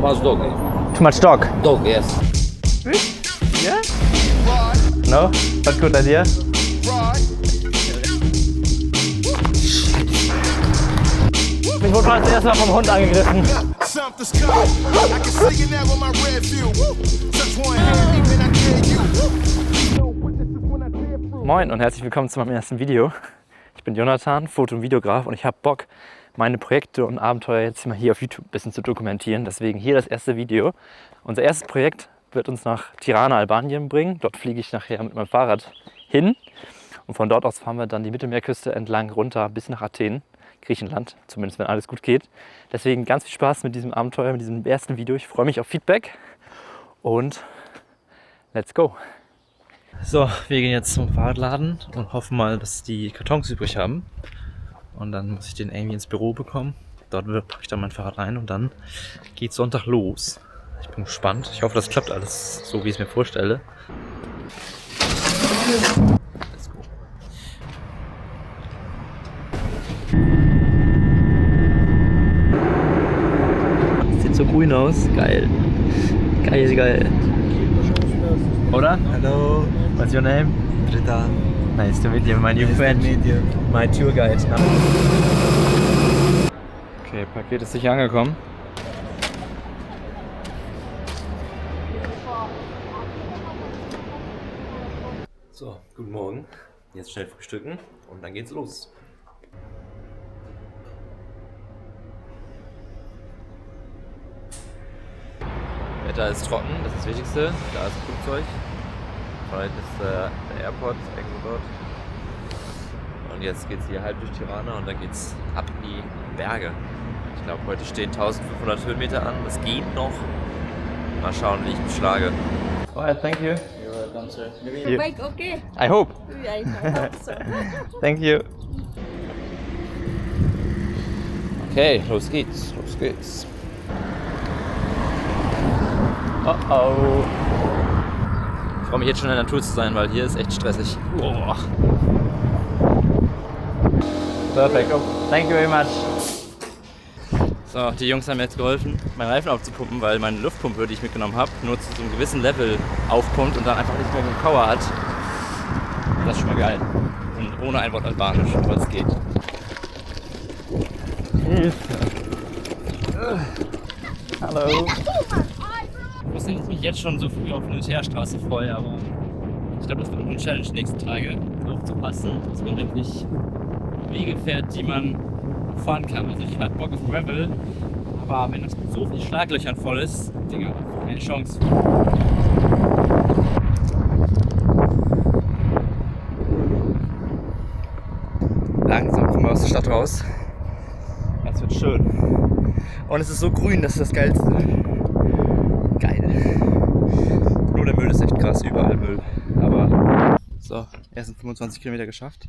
much dog. Too much dog? Dog, yes. Yeah? No? Not good idea? Ich wurde fast erst mal vom Hund angegriffen. Moin und herzlich willkommen zu meinem ersten Video. Ich bin Jonathan, Foto- und Videograf und ich habe Bock, meine Projekte und Abenteuer jetzt mal hier auf YouTube ein bisschen zu dokumentieren. Deswegen hier das erste Video. Unser erstes Projekt wird uns nach Tirana, Albanien bringen. Dort fliege ich nachher mit meinem Fahrrad hin. Und von dort aus fahren wir dann die Mittelmeerküste entlang runter bis nach Athen, Griechenland. Zumindest wenn alles gut geht. Deswegen ganz viel Spaß mit diesem Abenteuer, mit diesem ersten Video. Ich freue mich auf Feedback und let's go! So, wir gehen jetzt zum Fahrradladen und hoffen mal, dass die Kartons übrig haben. Und dann muss ich den irgendwie ins Büro bekommen. Dort packe ich dann mein Fahrrad rein und dann geht Sonntag los. Ich bin gespannt. Ich hoffe, das klappt alles so, wie ich es mir vorstelle. Let's go. Das sieht so grün aus. Geil. Geil, geil. Oder? Hello, What's your name? Rita. Nice to meet you, my new friend. My tour guide. Okay, Paket ist sicher angekommen. So, guten Morgen. Jetzt schnell frühstücken und dann geht's los. Wetter ist trocken, das ist das Wichtigste. Da ist ein Flugzeug. Heute ist der Airport irgendwo dort. Und jetzt geht's hier halb durch Tirana und dann geht's ab in die Berge. Ich glaube, heute stehen 1500 Höhenmeter an. Das geht noch. Mal schauen, wie ich mich schlage. Alright, thank you. You're welcome, sir. You- Bike, okay? I hope. Yeah, I hope so. Thank you. Okay, los geht's, los geht's. Oh oh. Ich freue mich jetzt schon in der Natur zu sein, weil hier ist echt stressig. Boah. Perfect. Oh, thank you very much. So, die Jungs haben mir jetzt geholfen, meinen Reifen aufzupumpen, weil meine Luftpumpe, die ich mitgenommen habe, nur zu so einem gewissen Level aufpumpt und dann einfach nicht mehr genug Power hat. Das ist schon mal geil. Und ohne ein Wort Albanisch, aber es geht. Hallo. Ich wusste, dass ich mich jetzt schon so früh auf eine Teerstraße freue, aber ich glaube, das wird eine Challenge nächsten Tage, aufzupassen, dass man wirklich Wege fährt, die man fahren kann. Also ich hatte Bock auf Gravel, aber wenn das mit so vielen Schlaglöchern voll ist, Digga, keine Chance. Langsam kommen wir aus der Stadt raus. Es wird schön. Und es ist so grün, das ist das Geilste. Geil. Nur der Müll ist echt krass, überall Müll. Aber so, ersten 25 Kilometer geschafft.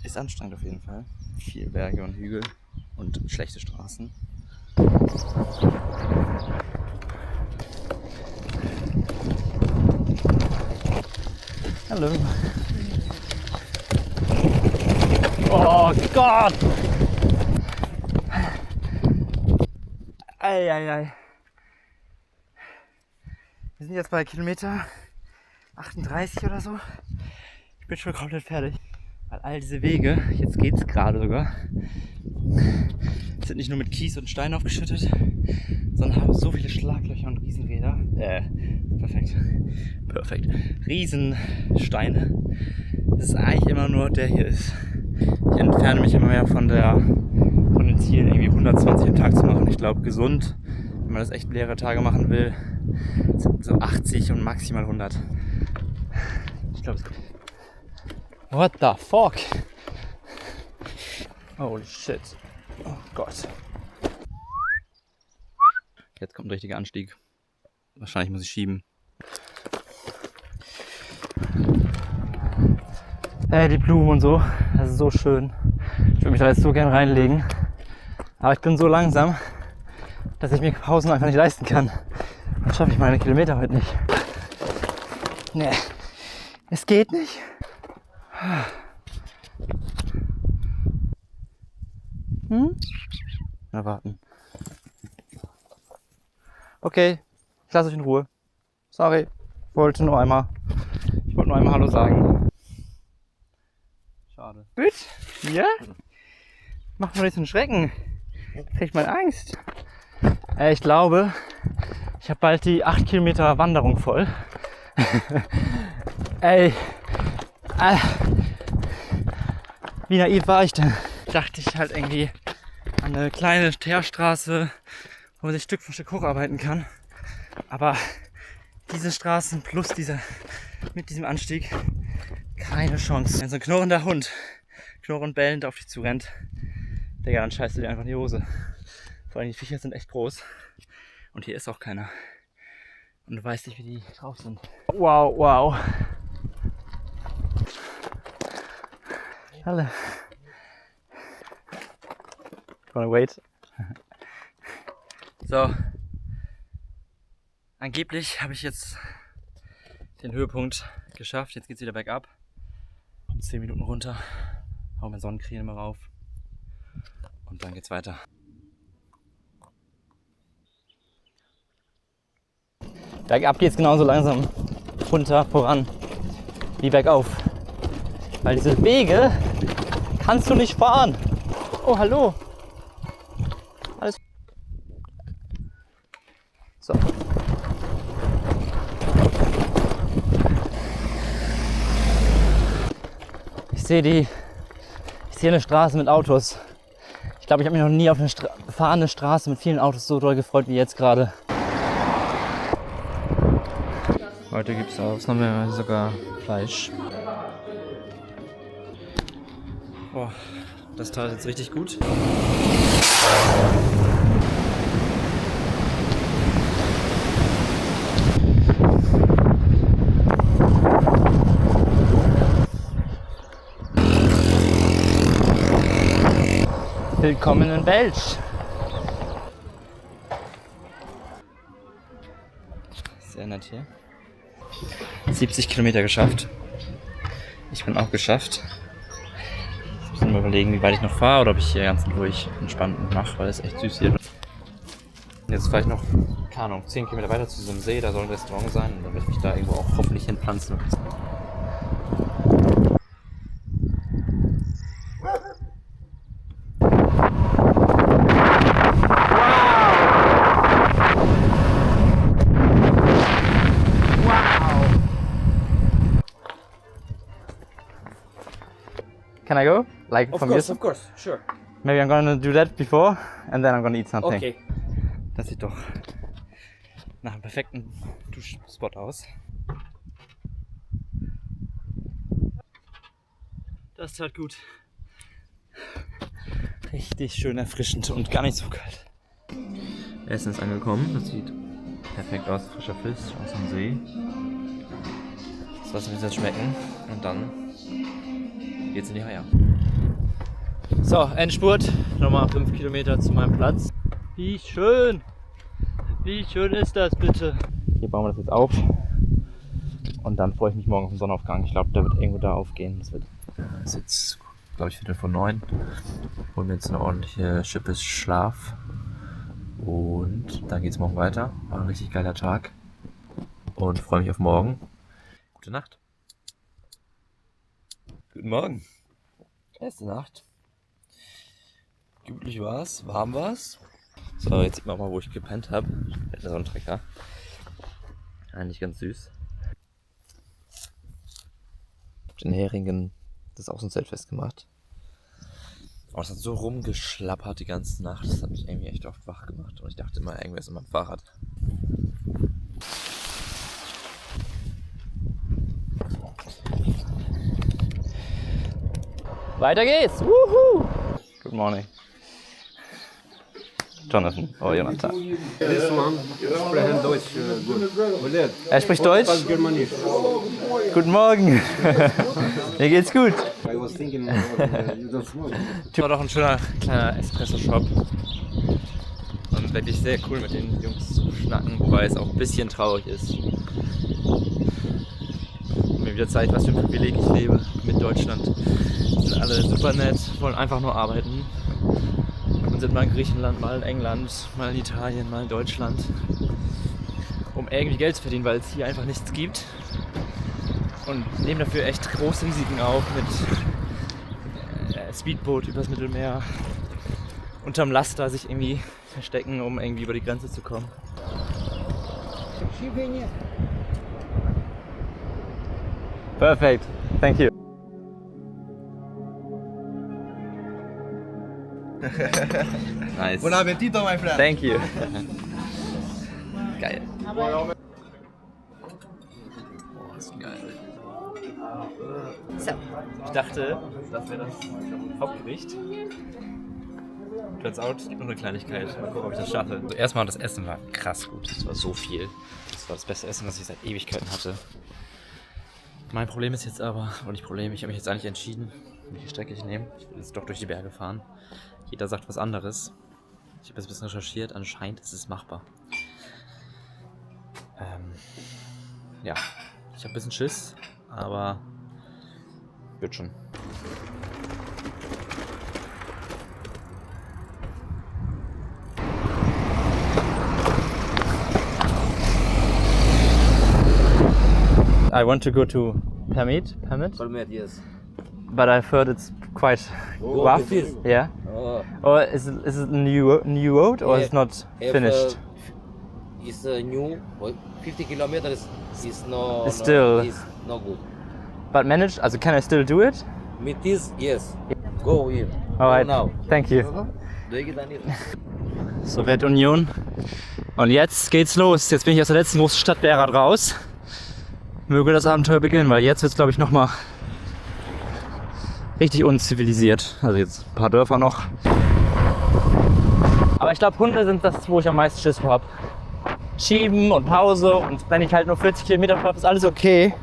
Ist anstrengend auf jeden Fall. Viel Berge und Hügel und schlechte Straßen. Hallo. Oh Gott! Eieiei. Wir sind jetzt bei Kilometer 38 oder so. Ich bin schon komplett fertig. Weil all diese Wege, jetzt geht's gerade sogar, sind nicht nur mit Kies und Stein aufgeschüttet, sondern haben so viele Schlaglöcher und Riesenräder. Perfekt. Perfekt. Riesensteine. Das ist eigentlich immer nur der hier ist. Ich entferne mich immer mehr von den Zielen, irgendwie 120 am Tag zu machen. Ich glaube, gesund, wenn man das echt leere Tage machen will, sind so 80 und maximal 100. Ich glaube, es kommt. What the fuck? Holy shit. Oh Gott. Jetzt kommt ein richtiger Anstieg. Wahrscheinlich muss ich schieben. Die Blumen und so, das ist so schön. Ich würde mich da jetzt so gern reinlegen. Aber ich bin so langsam, dass ich mir Pausen einfach nicht leisten kann. Dann schaffe ich meine Kilometer heute nicht. Nee, es geht nicht. Na, warten. Okay, ich lasse euch in Ruhe. Sorry, ich wollte nur einmal Hallo sagen. Schade. Gut? Ja? Mach mal nicht so einen Schrecken. Kriegt mal Angst. Ich glaube, ich habe bald die 8 Kilometer Wanderung voll. Wie naiv war ich denn? Dachte ich halt irgendwie an eine kleine Teerstraße, wo man sich Stück für Stück hocharbeiten kann. Aber diese Straßen plus mit diesem Anstieg, keine Chance. Wenn so ein knurrender Hund knurrend bellend auf dich zurennt, Digga, dann scheißt du dir einfach in die Hose. Vor allem die Viecher sind echt groß. Und hier ist auch keiner. Und du weißt nicht, wie die drauf sind. Wow, wow. Hallo. Wanna wait? So. Angeblich habe ich jetzt den Höhepunkt geschafft. Jetzt geht's wieder bergab. 10 Minuten runter. Hau mir Sonnencreme rauf. Und dann geht's weiter. Bergab geht's genauso langsam runter voran wie bergauf. Weil diese Wege kannst du nicht fahren. Oh, hallo. Alles. So. Ich sehe eine Straße mit Autos. Ich glaube, ich habe mich noch nie auf eine befahrene Straße mit vielen Autos so doll gefreut wie jetzt gerade. Heute gibt es ausnahmsweise sogar Fleisch. Boah, das tat jetzt richtig gut. Willkommen in Belsch. Sehr nett hier. 70 Kilometer geschafft. Ich bin auch geschafft. Ich muss mal überlegen, wie weit ich noch fahre oder ob ich hier ganz ruhig entspannt mache, weil es echt süß hier. Jetzt fahre ich noch, keine Ahnung, 10 Kilometer weiter zu diesem See, da soll ein Restaurant sein und dann werde ich mich da irgendwo auch hoffentlich hinpflanzen. Can I go? Like from here? Of course, sure. Maybe I'm gonna do that before and then I'm gonna eat something. Okay. Das sieht doch nach einem perfekten Duschspot aus. Das tat gut. Richtig schön erfrischend und gar nicht so kalt. Essen ist angekommen. Das sieht perfekt aus. Frischer Fisch aus dem See. Das Wasser wird jetzt schmecken und dann geht's in die Haie. So, Endspurt. Nochmal 5 Kilometer zu meinem Platz. Wie schön! Wie schön ist das bitte? Hier bauen wir das jetzt auf. Und dann freue ich mich morgen auf den Sonnenaufgang. Ich glaube, der wird irgendwo da aufgehen. Das ist jetzt, glaube ich, 8:45. Holen wir jetzt eine ordentliche Schippe Schlaf. Und dann geht's morgen weiter. War ein richtig geiler Tag. Und freue mich auf morgen. Gute Nacht. Guten Morgen. Erste Nacht. Gemütlich war's, warm war's. So, jetzt sieht man mal, wo ich gepennt habe. Der Sonnentrecker. Eigentlich ganz süß. Den Heringen das Außenzelt festgemacht. Aber es hat so rumgeschlappert die ganze Nacht. Das hat mich irgendwie echt oft wach gemacht. Und ich dachte immer, irgendwer ist in meinem Fahrrad. Weiter geht's! Woohoo! Good morning. Jonathan, oh Jonathan. This one, sprechen Deutsch gut. Er spricht Deutsch? Fast Germanisch. Guten Morgen. Mir geht's gut. I was thinking you don't smoke. War doch ein schöner kleiner Espresso-Shop. Und wirklich sehr cool mit den Jungs zu schnacken, wobei es auch ein bisschen traurig ist. Und mir wieder zeigt, was für ein Privileg ich lebe mit Deutschland. Die sind alle super nett, wollen einfach nur arbeiten. Und sind mal in Griechenland, mal in England, mal in Italien, mal in Deutschland, um irgendwie Geld zu verdienen, weil es hier einfach nichts gibt. Und nehmen dafür echt große Risiken auf mit Speedboot übers Mittelmeer, unterm Laster sich irgendwie verstecken, um irgendwie über die Grenze zu kommen. Perfect, thank you. Nice. Buon appetito, my friend. Thank you. Geil. Boah, ist geil. So. Ich dachte, das wäre das Hauptgericht. Turns out, es gibt noch eine Kleinigkeit. Mal gucken, ob ich das schaffe. Also erstmal, das Essen war krass gut. Das war so viel. Das war das beste Essen, was ich seit Ewigkeiten hatte. Mein Problem ist jetzt aber, oder nicht Problem, ich habe mich jetzt eigentlich entschieden, welche Strecke ich nehme. Ich will jetzt doch durch die Berge fahren. Jeder sagt was anderes. Ich habe jetzt ein bisschen recherchiert, anscheinend ist es machbar. Ja, ich habe ein bisschen Schiss, aber wird schon. I want to go to Permit, Permit, yes. but I've heard it's quite rough. it is. Yeah. Oh, Or is it a new road or Yeah, it's not if, finished? It's new, 50 kilometers is no, It's still- is no good. But managed? Also can I still do it? With this, yes. Go here. Alright. Go now. Thank you. Sowjetunion. Und jetzt geht's los. Jetzt bin ich aus der letzten großen Stadt Berat raus. Möge das Abenteuer beginnen, weil jetzt wird's, glaube ich, nochmal richtig unzivilisiert. Also jetzt ein paar Dörfer noch. Aber ich glaube, Hunde sind das, wo ich am meisten Schiss vor habe. Schieben und Pause, und wenn ich halt nur 40 Kilometer fahre, ist alles okay.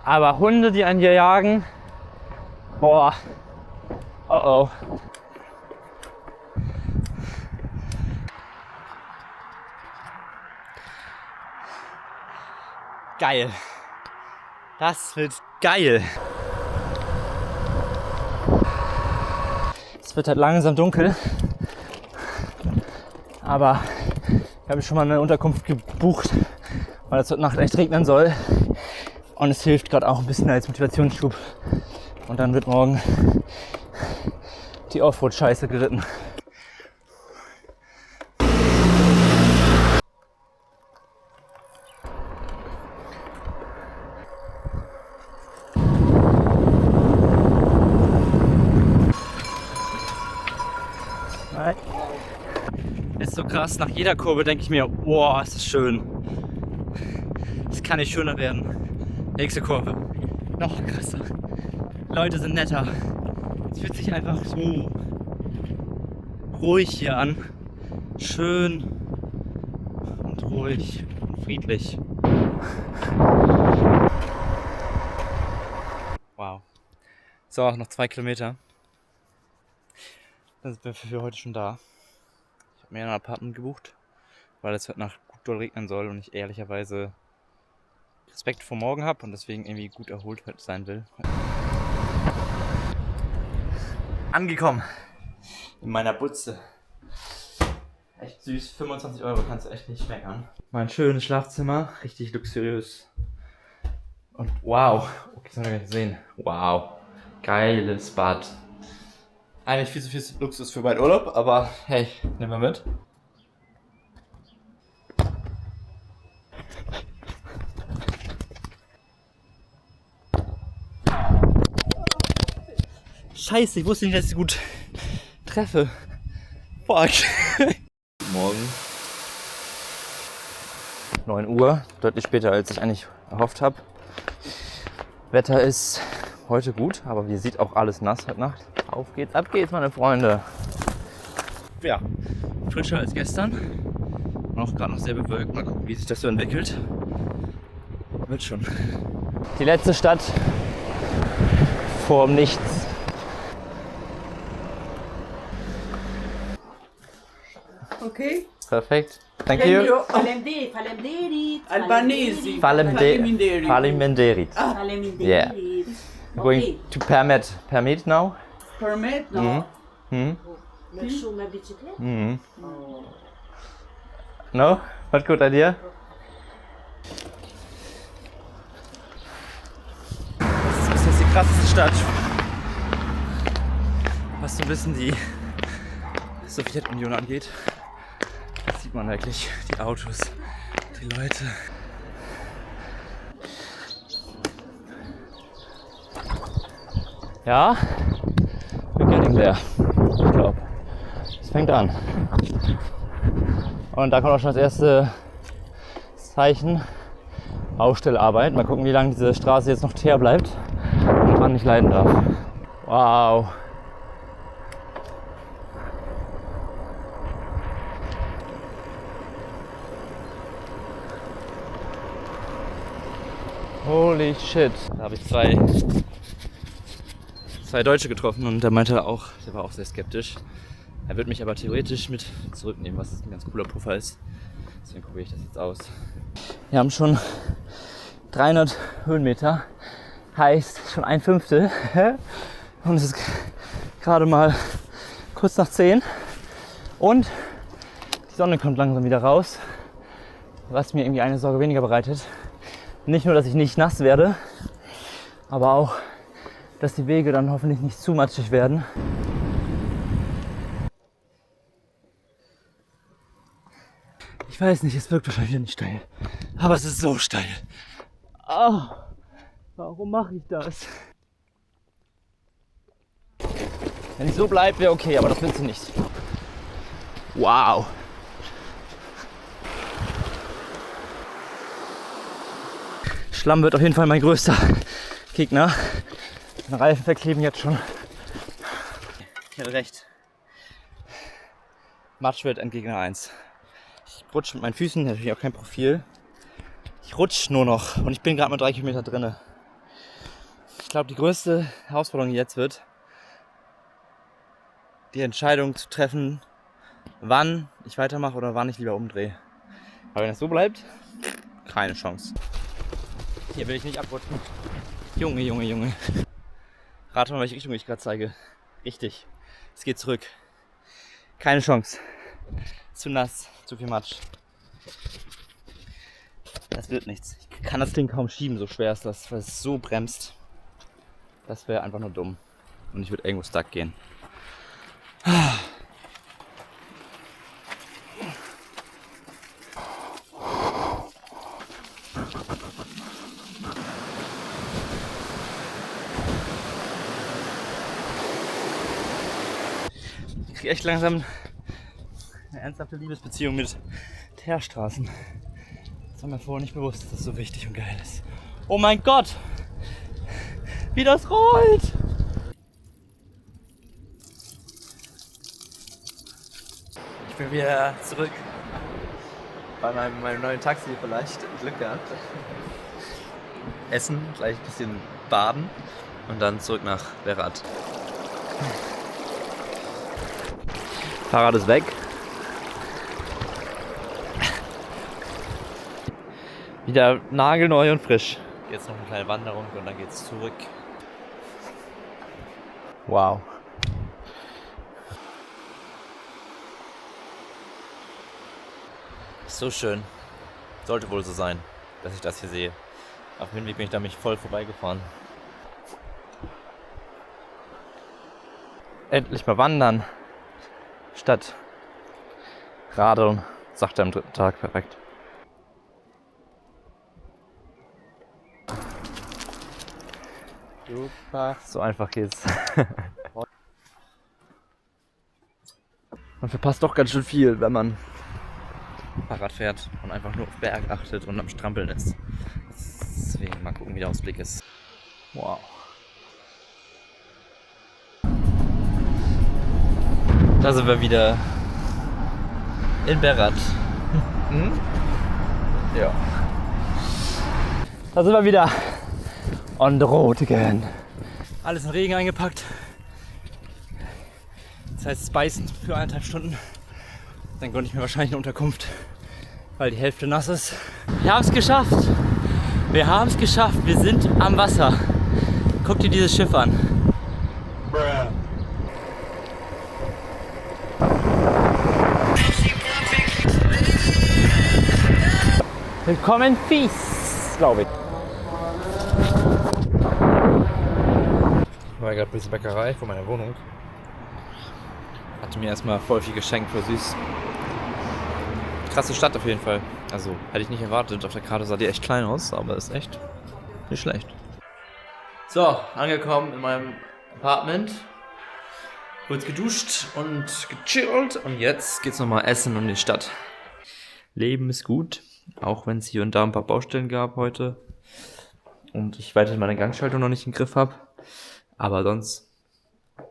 Aber Hunde, die einen hier jagen, boah, oh oh. Geil. Das wird geil. Es wird halt langsam dunkel. Aber ich habe schon mal eine Unterkunft gebucht, weil es heute Nacht echt regnen soll. Und es hilft gerade auch ein bisschen als Motivationsschub. Und dann wird morgen die Offroad-Scheiße geritten. Ist so krass, nach jeder Kurve denke ich mir, boah, ist das schön. Es kann nicht schöner werden. Nächste Kurve. Noch krasser. Leute sind netter. Es fühlt sich einfach so ruhig hier an. Schön und ruhig und friedlich. Wow. So, noch 2 Kilometer. Dann sind wir für heute schon da. Ich habe mir ein Apartment gebucht, weil es heute Nacht gut doll regnen soll und ich ehrlicherweise Respekt vor morgen habe und deswegen irgendwie gut erholt heute sein will. Angekommen in meiner Butze. Echt süß, 25 € kannst du echt nicht meckern. Mein schönes Schlafzimmer, richtig luxuriös. Und wow, okay, das haben wir gar nicht gesehen. Wow, geiles Bad. Eigentlich viel zu viel Luxus für meinen Urlaub, aber hey, nehmen wir mit. Scheiße, ich wusste nicht, dass ich gut treffe. Fuck. Morgen. 9 Uhr, deutlich später als ich eigentlich erhofft habe. Wetter ist heute gut, aber wie sieht auch alles nass heute Nacht. Auf geht's, ab geht's, meine Freunde. Ja, frischer als gestern. Und auch gerade noch sehr bewölkt. Mal gucken, wie sich das so entwickelt. Wird schon. Die letzte Stadt vorm Nichts. Okay. Perfekt. Thank you. Albanese. Falimenderit. Yeah. Going to Permit now? Permit? No. Hmm? Mergi na bicicleta? Mhm. No? What good idea? Das ist die krasseste Stadt. Was so ein bisschen die Sowjetunion angeht. Da sieht man wirklich die Autos, die Leute. Ja, we're getting there. Ich glaube, es fängt an. Und da kommt auch schon das erste Zeichen. Baustellarbeit. Mal gucken, wie lange diese Straße jetzt noch teer bleibt und wann ich leiden darf. Wow. Holy shit. Da habe ich zwei Deutsche getroffen und der meinte auch, der war auch sehr skeptisch. Er wird mich aber theoretisch mit zurücknehmen, was ein ganz cooler Puffer ist. Deswegen probiere ich das jetzt aus. Wir haben schon 300 Höhenmeter, heißt schon 1/5. Und es ist gerade mal kurz nach 10. Und die Sonne kommt langsam wieder raus, was mir irgendwie eine Sorge weniger bereitet. Nicht nur, dass ich nicht nass werde, aber auch, dass die Wege dann hoffentlich nicht zu matschig werden. Ich weiß nicht, es wirkt wahrscheinlich wieder nicht steil, aber es ist so steil. Oh, warum mache ich das? Wenn ich so bleibe, wäre okay, aber das willst du nicht. Wow. Schlamm wird auf jeden Fall mein größter Gegner. Den Reifen verkleben jetzt schon. Ich hatte recht. Matsch wird Endgegner 1. Ich rutsche mit meinen Füßen, natürlich auch kein Profil. Ich rutsche nur noch und ich bin gerade mal 3 Kilometer drin. Ich glaube, die größte Herausforderung jetzt wird, die Entscheidung zu treffen, wann ich weitermache oder wann ich lieber umdrehe. Aber wenn es so bleibt, keine Chance. Hier will ich nicht abrutschen. Junge, Junge, Junge. Rate mal, welche Richtung ich gerade zeige. Richtig. Es geht zurück. Keine Chance. Zu nass, zu viel Matsch. Das wird nichts. Ich kann das Ding kaum schieben, so schwer ist das, weil es so bremst. Das wäre einfach nur dumm. Und ich würde irgendwo stuck gehen. Ich kriege echt langsam eine ernsthafte Liebesbeziehung mit Teerstraßen. Das war mir vorher nicht bewusst, dass das so wichtig und geil ist. Oh mein Gott! Wie das rollt! Ich bin wieder zurück bei meinem neuen Taxi, vielleicht Glück gehabt. Essen, gleich ein bisschen baden und dann zurück nach Berat. Fahrrad ist weg. Wieder nagelneu und frisch. Jetzt noch eine kleine Wanderung und dann geht's zurück. Wow. So schön. Sollte wohl so sein, dass ich das hier sehe. Auf dem Hinweg bin ich da mich voll vorbeigefahren. Endlich mal wandern. Statt radeln, sagt er am 3. Tag. Perfekt. Super. So einfach geht's. Man verpasst doch ganz schön viel, wenn man Fahrrad fährt und einfach nur auf Berg achtet und am Strampeln ist. Deswegen mal gucken, wie der Ausblick ist. Wow. Da sind wir wieder in Berat. Hm? Ja. Da sind wir wieder on the road again. Alles in Regen eingepackt. Das heißt Speisen für 1,5 Stunden. Dann gönne ich mir wahrscheinlich eine Unterkunft, weil die Hälfte nass ist. Wir haben es geschafft. Wir haben es geschafft. Wir sind am Wasser. Guck dir dieses Schiff an. Willkommen Fies, glaube ich. Ich war gerade bis zur Bäckerei vor meiner Wohnung. Hatte mir erstmal voll viel geschenkt, voll süß. Krasse Stadt auf jeden Fall. Also hätte ich nicht erwartet. Auf der Karte sah die echt klein aus, aber ist echt nicht schlecht. So, angekommen in meinem Apartment. Kurz geduscht und gechillt. Und jetzt geht's nochmal essen und in die Stadt. Leben ist gut, auch wenn es hier und da ein paar Baustellen gab heute. Und ich weiterhin meine Gangschaltung noch nicht im Griff habe. Aber sonst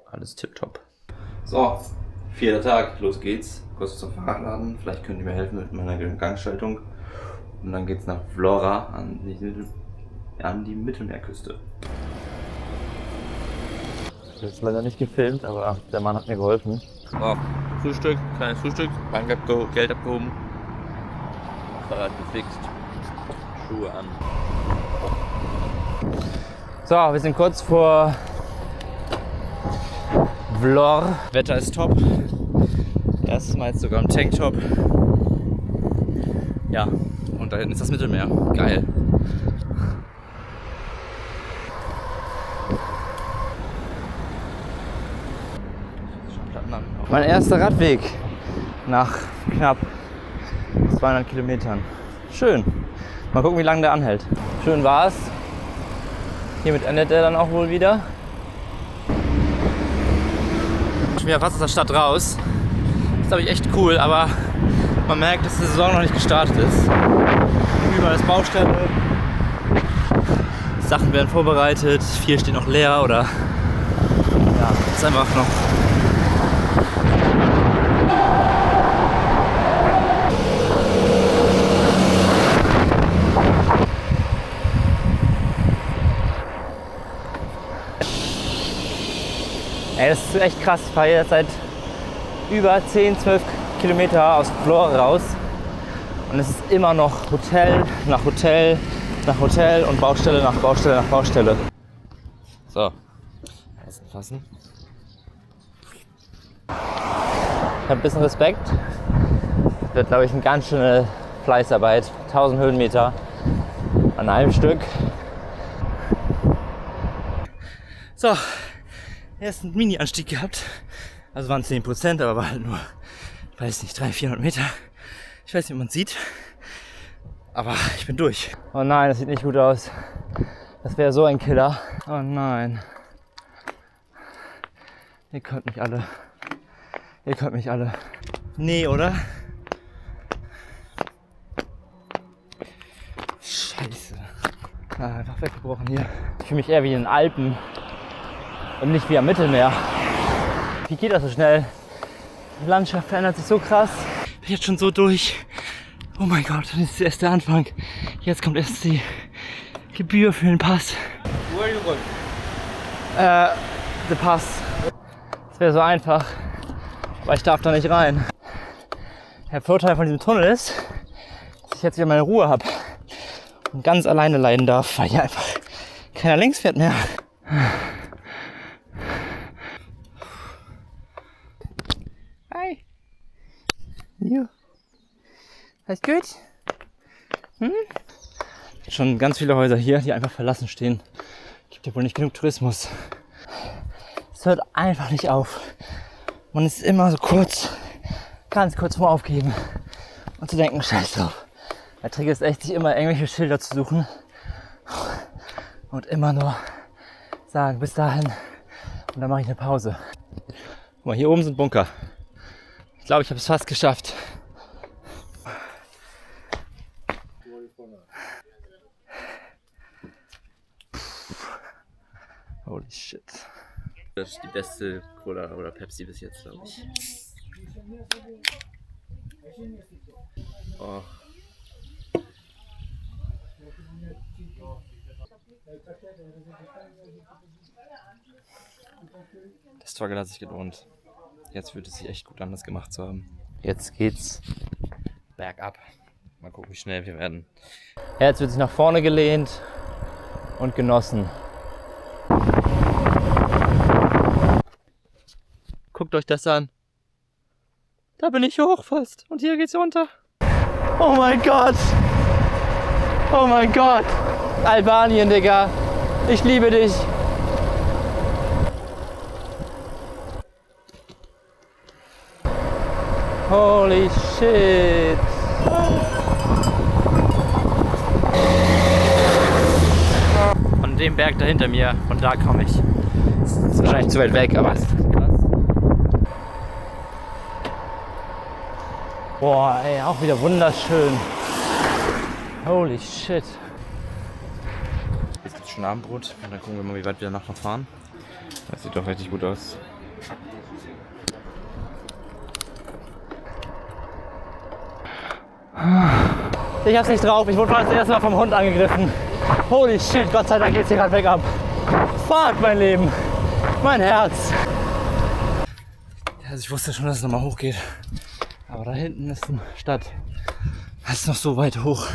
alles tipptopp. So, 4. Tag, los geht's. Kurz zum Fahrradladen. Vielleicht könnt ihr mir helfen mit meiner Gangschaltung. Und dann geht's nach Vlora an die Mittelmeerküste. Ich habe jetzt leider nicht gefilmt, aber der Mann hat mir geholfen. So, Frühstück, kleines Frühstück, Geld abgehoben, Fahrrad gefixt, Schuhe an. So, wir sind kurz vor Vlor. Wetter ist top. Erstes Mal jetzt sogar im Tanktop. Ja, und da hinten ist das Mittelmeer. Geil. Mein erster Radweg nach knapp 200 Kilometern. Schön. Mal gucken, wie lange der anhält. Schön war's. Hiermit endet er dann auch wohl wieder. Ich bin ja fast aus der Stadt raus. Das ist, glaube ich, echt cool, aber man merkt, dass die Saison noch nicht gestartet ist. Überall ist Baustelle. Sachen werden vorbereitet, viel steht noch leer oder ja, ist einfach noch. Ey, das ist echt krass. Ich fahre jetzt seit über 10, 12 Kilometer aus Vlor raus und es ist immer noch Hotel nach Hotel nach Hotel und Baustelle nach Baustelle nach Baustelle. So, Essen fassen. Ich habe ein bisschen Respekt. Das wird, glaube ich, eine ganz schöne Fleißarbeit. 1000 Höhenmeter an einem Stück. So, erst einen Mini-Anstieg gehabt. Also waren 10%, aber war halt nur, ich weiß nicht, 300-400 Meter. Ich weiß nicht, ob man es sieht. Aber ich bin durch. Oh nein, das sieht nicht gut aus. Das wäre so ein Killer. Oh nein. Ihr könnt mich alle. Ihr könnt mich alle. Nee, oder? Scheiße. Ah, einfach weggebrochen hier. Ich fühle mich eher wie in den Alpen und nicht wie am Mittelmeer. Wie geht das so schnell? Die Landschaft verändert sich so krass. Ich bin jetzt schon so durch. Oh mein Gott, das ist erst der Anfang. Jetzt kommt erst die Gebühr für den Pass. Where are you going? Der Pass. Das wäre so einfach, aber ich darf da nicht rein. Der Vorteil von diesem Tunnel ist, dass ich jetzt wieder meine Ruhe habe und ganz alleine leiden darf, weil hier einfach keiner längs fährt mehr. Hi. You. Alles gut? Schon ganz viele Häuser hier, die einfach verlassen stehen. Gibt ja wohl nicht genug Tourismus. Es hört einfach nicht auf. Man ist immer so kurz, ganz kurz vorm Aufgeben und zu denken, scheiß drauf. Der Trick ist echt, sich immer irgendwelche Schilder zu suchen und immer nur sagen, bis dahin und dann mache ich eine Pause. Guck mal, hier oben sind Bunker. Ich glaube, ich habe es fast geschafft. Holy shit. Das ist die beste Cola oder Pepsi bis jetzt, glaube ich. Oh. Der Struggle hat sich gelohnt. Jetzt wird es sich echt gut an, das gemacht zu haben. Jetzt geht's bergab. Mal gucken, wie schnell wir werden. Jetzt wird sich nach vorne gelehnt und genossen. Guckt euch das an. Da bin ich hoch fast. Und hier geht's runter. Oh mein Gott. Oh mein Gott! Albanien, Digga! Ich liebe dich! Holy shit! Von dem Berg da hinter mir, von da komme ich. Das ist wahrscheinlich zu weit weg, aber es ist krass. Boah, ey, auch wieder wunderschön. Holy shit. Jetzt gibt's schon Abendbrot und dann gucken wir mal, wie weit wir danach noch fahren. Das sieht doch richtig gut aus. Ich hab's nicht drauf, ich wurde das erste Mal vom Hund angegriffen. Holy shit, Gott sei Dank geht's hier gerade bergab. Fuck, mein Leben. Mein Herz. Also ich wusste schon, dass es nochmal hochgeht. Aber da hinten ist eine Stadt. Das ist noch so weit hoch.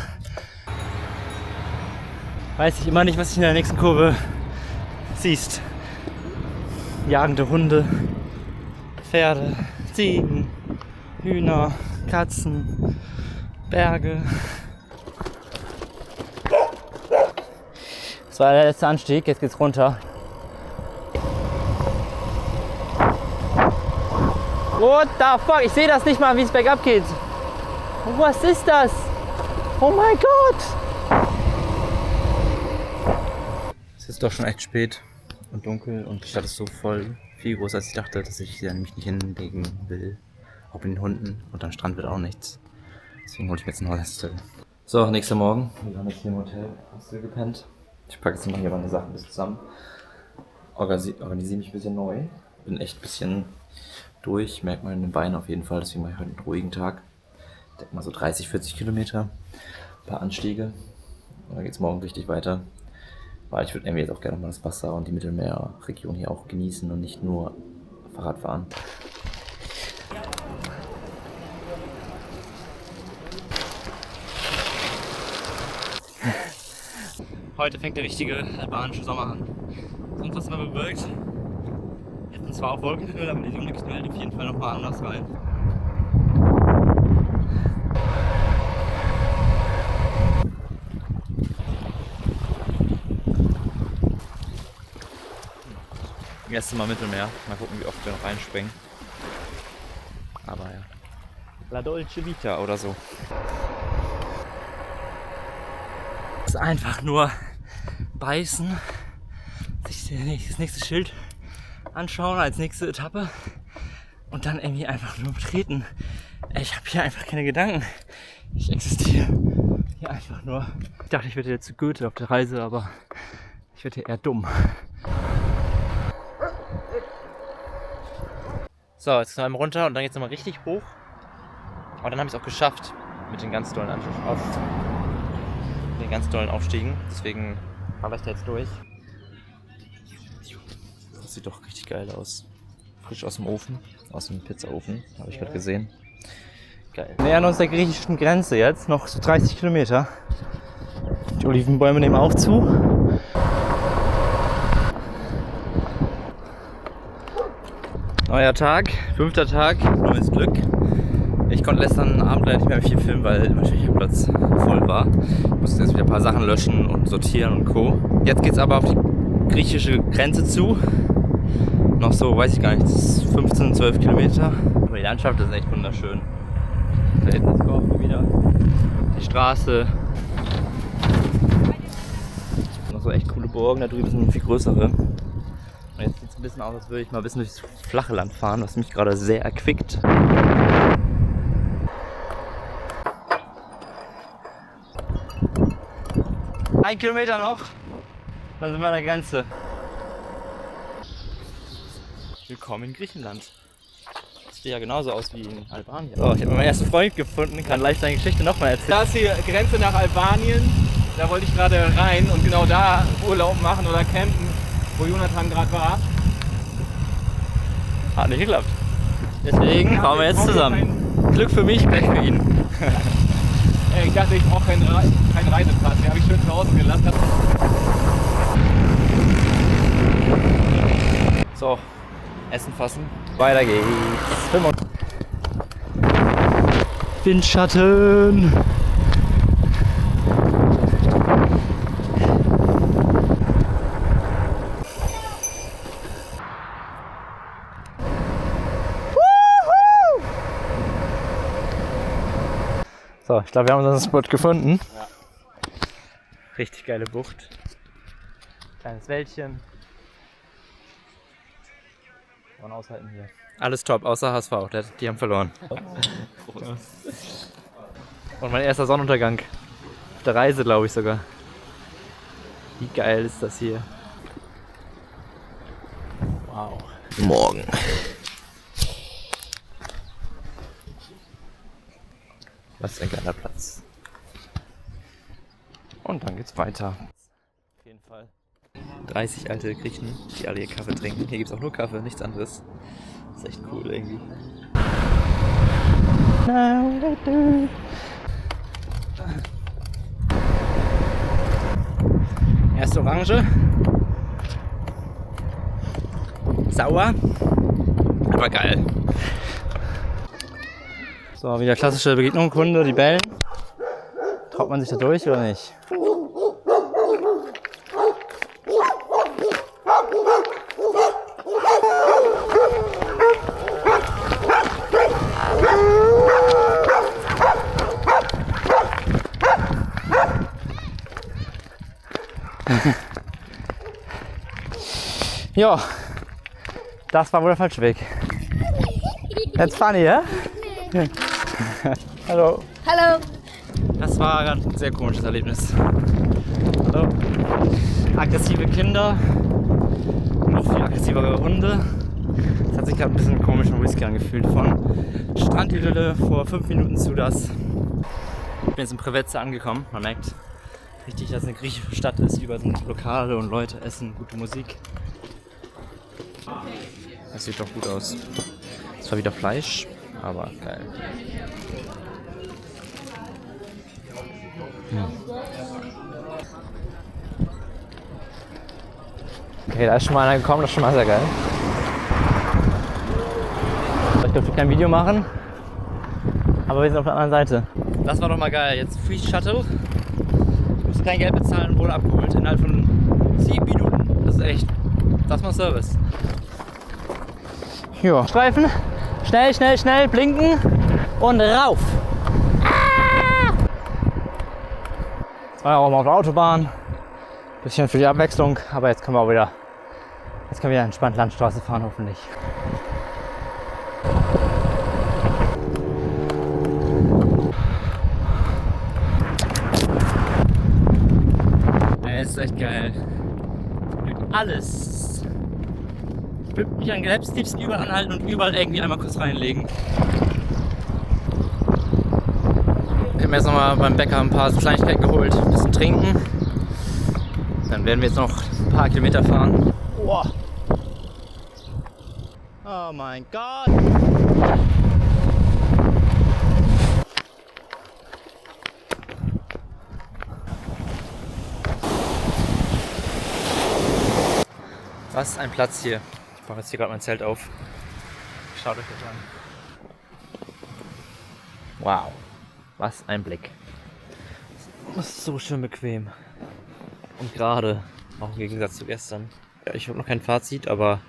Weiß ich immer nicht, was ich in der nächsten Kurve siehst. Jagende Hunde, Pferde, Ziegen, Hühner, Katzen, Berge. Das war der letzte Anstieg, jetzt geht's runter. What the fuck? Ich sehe das nicht mal, wie es bergab geht. Was ist das? Oh mein Gott! Es ist doch schon echt spät und dunkel und die Stadt ist so voll. Viel größer als ich dachte, dass ich hier nämlich nicht hinlegen will. Auch mit den Hunden und am Strand wird auch nichts. Deswegen hole ich mir jetzt ein Hostel. So, nächster Morgen. Wir haben jetzt hier im Hostel gepennt. Ich packe jetzt mal hier meine Sachen bis zusammen. Organisiere mich ein bisschen neu. Bin echt ein bisschen durch. Merkt man in den Beinen auf jeden Fall. Deswegen mache ich heute einen ruhigen Tag. Ich denke mal so 30, 40 Kilometer. Ein paar Anstiege. Und dann geht es morgen richtig weiter. Weil ich würde irgendwie jetzt auch gerne mal das Wasser und die Mittelmeerregion hier auch genießen und nicht nur Fahrrad fahren. Heute fängt der richtige albanische Sommer an. Sonst was immer bewölkt. Jetzt sind zwar auch Wolkenhülle, aber die Sonne knallt auf jeden Fall nochmal anders rein. Erste Mal Mittelmeer. Mal gucken, wie oft wir noch reinspringen. Aber ja. La Dolce Vita oder so. Das ist einfach nur beißen, sich das nächste Schild anschauen als nächste Etappe und dann irgendwie einfach nur treten. Ich habe hier einfach keine Gedanken. Ich existiere hier einfach nur. Ich dachte, ich werde jetzt zu Goethe auf der Reise, aber ich werde hier eher dumm. So, jetzt noch einmal runter und dann geht es nochmal richtig hoch. Aber dann habe ich es auch geschafft mit den ganz dollen Aufstiegen. Deswegen fahre ich da jetzt durch. Das sieht doch richtig geil aus. Frisch aus dem Ofen, aus dem Pizzaofen, habe ich gerade gesehen. Geil. Wir nähern uns der griechischen Grenze jetzt, noch so 30 Kilometer. Die Olivenbäume nehmen auch zu. Neuer Tag, 5. Tag, neues Glück. Ich konnte gestern Abend leider nicht mehr viel filmen, weil natürlich der Platz voll war. Ich musste jetzt wieder ein paar Sachen löschen und sortieren und Co. Jetzt geht's aber auf die griechische Grenze zu. Noch so, weiß ich gar nicht, 15, 12 Kilometer. Aber die Landschaft ist echt wunderschön. Da hinten ist Korfu wieder. Die Straße. Noch so echt coole Burgen, da drüben sind viel größere. Und jetzt sieht es ein bisschen aus, als würde ich mal ein bisschen durchs flache Land fahren, was mich gerade sehr erquickt. 1 Kilometer noch, dann sind wir an der Grenze. Willkommen in Griechenland. Das sieht ja genauso aus wie in Albanien. So, ich habe meinen ersten Freund gefunden, kann leicht seine Geschichte nochmal erzählen. Da ist die Grenze nach Albanien, da wollte ich gerade rein und genau da Urlaub machen oder campen, wo Jonathan gerade war. Hat nicht geklappt. Deswegen fahren wir jetzt zusammen. Glück für mich, Pech für ihn. Ich dachte, ich brauche keinen Reisepass, den habe ich schön zu Hause gelassen. So, Essen fassen. Weiter geht's. Windschatten. So, ich glaube, wir haben unseren Spot gefunden. Ja. Richtig geile Bucht. Kleines Wäldchen. Kann man aushalten hier. Alles top, außer HSV. Die haben verloren. Und mein erster Sonnenuntergang. Auf der Reise, glaube ich sogar. Wie geil ist das hier? Wow. Morgen. Was ist ein geiler Platz. Und dann geht's weiter. Auf jeden Fall. 30 alte Griechen, die alle ihr Kaffee trinken. Hier gibt's auch nur Kaffee, nichts anderes. Das ist echt cool irgendwie. Erste Orange. Sauer. Aber geil. So, wieder klassische Begegnung, Hunde, die bellen. Traut man sich da durch oder nicht? Ja, das war wohl der falsche Weg. That's funny, ja? Hallo. Hallo. Das war gerade ein sehr komisches Erlebnis. Hallo. Aggressive Kinder, noch viel aggressivere Hunde. Das hat sich gerade ein bisschen komisch und risky angefühlt. Von Strandidylle vor 5 Minuten zu das. Ich bin jetzt in Preveze angekommen. Man merkt richtig, dass es eine griechische Stadt ist. Überall sind Lokale und Leute essen, gute Musik. Das sieht doch gut aus. Zwar wieder Fleisch, aber geil. Okay, da ist schon mal einer gekommen, das ist schon mal sehr geil. Ich durfte kein Video machen, aber wir sind auf der anderen Seite. Das war doch mal geil. Jetzt Free Shuttle. Ich musste kein Geld bezahlen und wurde abgeholt innerhalb von 7 Minuten. Das ist echt, das ist mal Service. Ja. Streifen, schnell, schnell, schnell, blinken und rauf. Jetzt waren wir auch mal auf der Autobahn. Bisschen für die Abwechslung, aber jetzt können wir wieder entspannt Landstraße fahren, hoffentlich. Es ist echt geil. Alles. Ich würde mich an liebsten überall anhalten und überall irgendwie einmal kurz reinlegen. Ich habe mir jetzt nochmal beim Bäcker ein paar Kleinigkeiten geholt, ein bisschen trinken. Dann werden wir jetzt noch ein paar Kilometer fahren. Oh, oh mein Gott! Was ein Platz hier. Ich mache jetzt hier gerade mein Zelt auf. Schaut euch das an. Wow, was ein Blick. Das ist so schön bequem. Und gerade, auch im Gegensatz zu gestern. Ja, ich habe noch kein Fazit, aber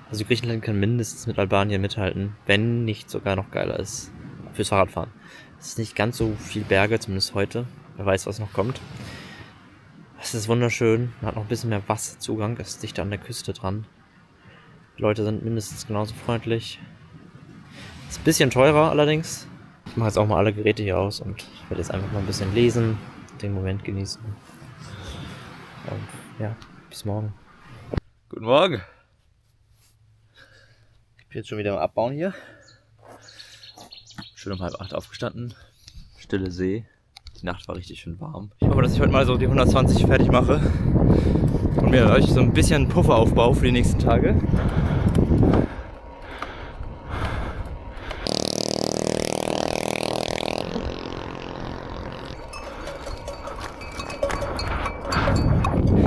also Griechenland kann mindestens mit Albanien mithalten, wenn nicht sogar noch geiler ist fürs Fahrradfahren. Es ist nicht ganz so viel Berge, zumindest heute. Wer weiß, was noch kommt. Es ist wunderschön, man hat noch ein bisschen mehr Wasserzugang, es ist dichter an der Küste dran. Die Leute sind mindestens genauso freundlich. Ist ein bisschen teurer allerdings. Ich mache jetzt auch mal alle Geräte hier aus und ich werde jetzt einfach mal ein bisschen lesen, den Moment genießen. Und ja, bis morgen. Guten Morgen. Ich bin jetzt schon wieder am Abbauen hier. Schön um 7:30 aufgestanden. Stille See. Die Nacht war richtig schön warm. Ich hoffe, dass ich heute mal so die 120 fertig mache und mir euch so ein bisschen Puffer aufbaue für die nächsten Tage.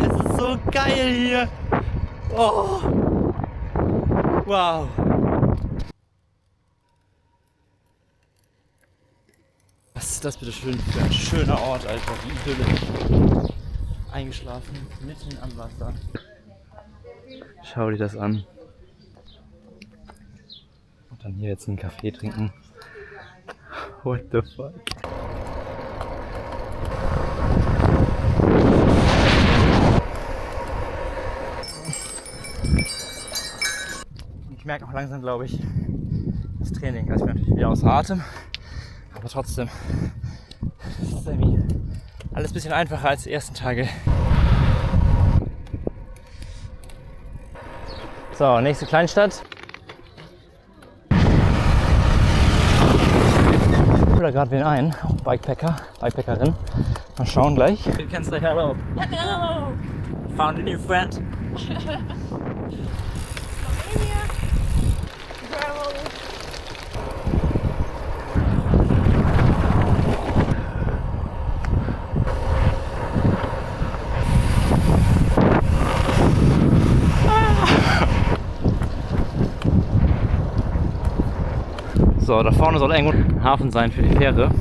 Es ist so geil hier. Oh. Wow. Was ist das bitte schön für ein schöner Ort, Alter. Die Idylle. Eingeschlafen, mitten am Wasser. Schau dir das an. Und dann hier jetzt einen Kaffee trinken. What the fuck? merke auch langsam, glaube ich, das Training. Also ich bin natürlich wieder außer Atem, aber trotzdem ist es irgendwie alles ein bisschen einfacher als die ersten Tage. So, nächste Kleinstadt. Ich hole da gerade wen ein, auch Bikepackerin. Mal schauen gleich. Du kennst dich, hello. Hello. Found a new friend. So, da vorne soll irgendwo ein Hafen sein für die Fähre.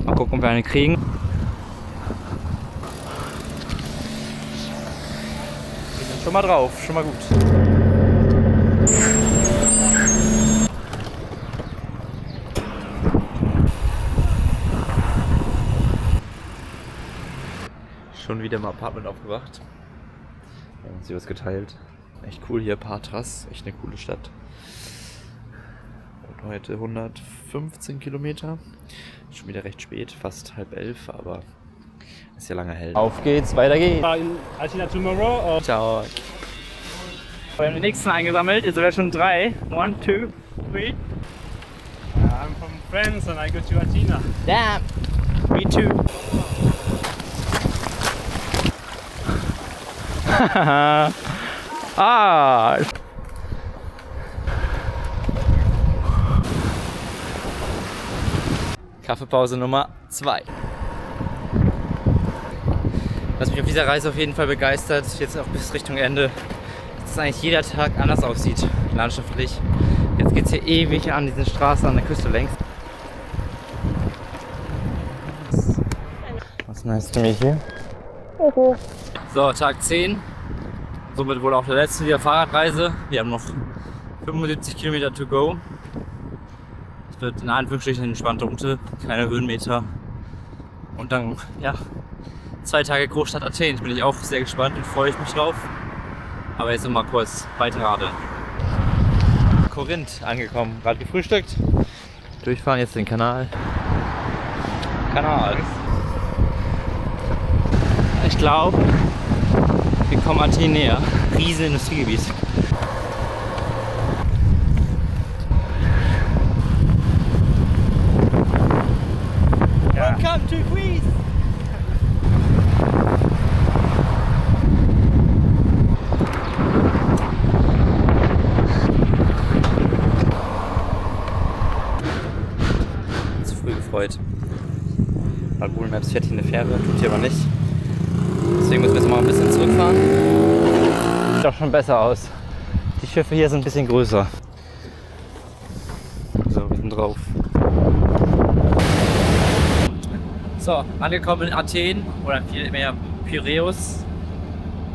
Mal gucken, ob wir eine kriegen. Wir sind schon mal drauf, schon mal gut. Schon wieder im Apartment aufgewacht. Wir haben uns hier was geteilt. Echt cool hier, Patras, echt eine coole Stadt. Und heute 115 Kilometer. Schon wieder recht spät, fast 10:30, aber ist ja lange hell. Auf geht's, weiter geht's. I'll see you tomorrow. Ciao. Wir haben den nächsten eingesammelt, jetzt sind wir schon 3. 1, 2, 3. I'm from France and I go to Athena. Damn. Me too. Ah. Kaffeepause Nummer 2. Was mich auf dieser Reise auf jeden Fall begeistert, jetzt auch bis Richtung Ende, dass eigentlich jeder Tag anders aussieht, landschaftlich. Jetzt geht es hier ewig an diese Straße an der Küste längs. Was nice to meet you. So, Tag 10. Somit wohl auch der letzte dieser Fahrradreise. Wir haben noch 75 Kilometer to go. Es wird in Anführungsstrichen eine entspannte Route, keine Höhenmeter. Und dann, ja, 2 Tage Großstadt Athen. Bin ich auch sehr gespannt und freue ich mich drauf. Aber jetzt nochmal kurz weiterradeln. Korinth angekommen, gerade gefrühstückt. Durchfahren jetzt den Kanal. Ich glaube, wir kommen Athen näher. Riesen Industriegebiet. Welcome to Greece! Zu früh gefreut. Laut Google Maps fährt hier eine Fähre, tut hier aber nicht. Deswegen müssen wir jetzt mal ein bisschen zurückfahren. Sieht doch schon besser aus. Die Schiffe hier sind ein bisschen größer. So, wir sind drauf. So, angekommen in Athen oder vielmehr Piräus.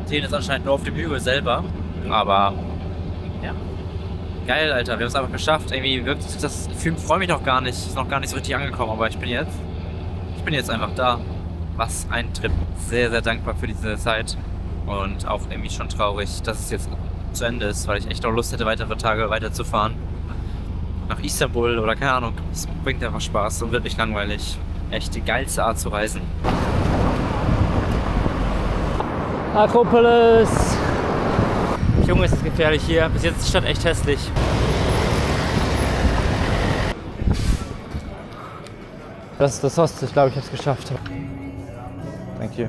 Athen ist anscheinend nur auf dem Hügel selber. Aber ja, geil, Alter. Wir haben es einfach geschafft. Irgendwie wirkt das. Ich freue mich noch gar nicht. Ist noch gar nicht so richtig angekommen, aber ich bin jetzt einfach da. Was ein Trip. Sehr, sehr dankbar für diese Zeit. Und auch irgendwie schon traurig, dass es jetzt zu Ende ist, weil ich echt noch Lust hätte, weitere Tage weiterzufahren. Nach Istanbul oder keine Ahnung. Es bringt einfach Spaß und wird nicht langweilig. Echt die geilste Art zu reisen. Akropolis! Junge, ist es gefährlich hier. Bis jetzt ist die Stadt echt hässlich. Das ist das Hostel. Ich glaube, ich habe es geschafft. Thank you.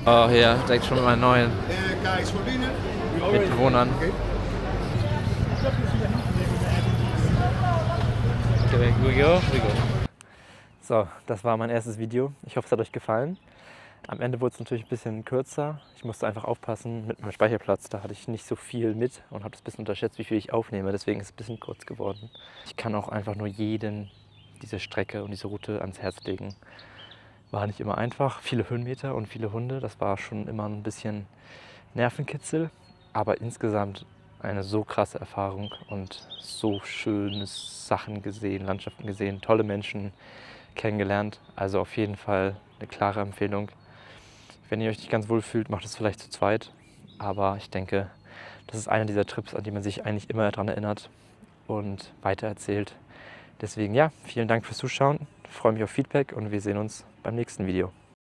Oh, hier, direkt schon mit meinen neuen Mitbewohnern. Okay, we go. So, das war mein erstes Video. Ich hoffe, es hat euch gefallen. Am Ende wurde es natürlich ein bisschen kürzer. Ich musste einfach aufpassen mit meinem Speicherplatz. Da hatte ich nicht so viel mit und habe das ein bisschen unterschätzt, wie viel ich aufnehme. Deswegen ist es ein bisschen kurz geworden. Ich kann auch einfach nur jedem diese Strecke und diese Route ans Herz legen. War nicht immer einfach. Viele Höhenmeter und viele Hunde. Das war schon immer ein bisschen Nervenkitzel. Aber insgesamt eine so krasse Erfahrung und so schöne Sachen gesehen, Landschaften gesehen, tolle Menschen kennengelernt. Also auf jeden Fall eine klare Empfehlung. Wenn ihr euch nicht ganz wohl fühlt, macht es vielleicht zu zweit. Aber ich denke, Das ist einer dieser Trips, an die man sich eigentlich immer daran erinnert und weitererzählt. Deswegen ja, vielen Dank fürs Zuschauen. Ich freue mich auf Feedback und wir sehen uns beim nächsten Video.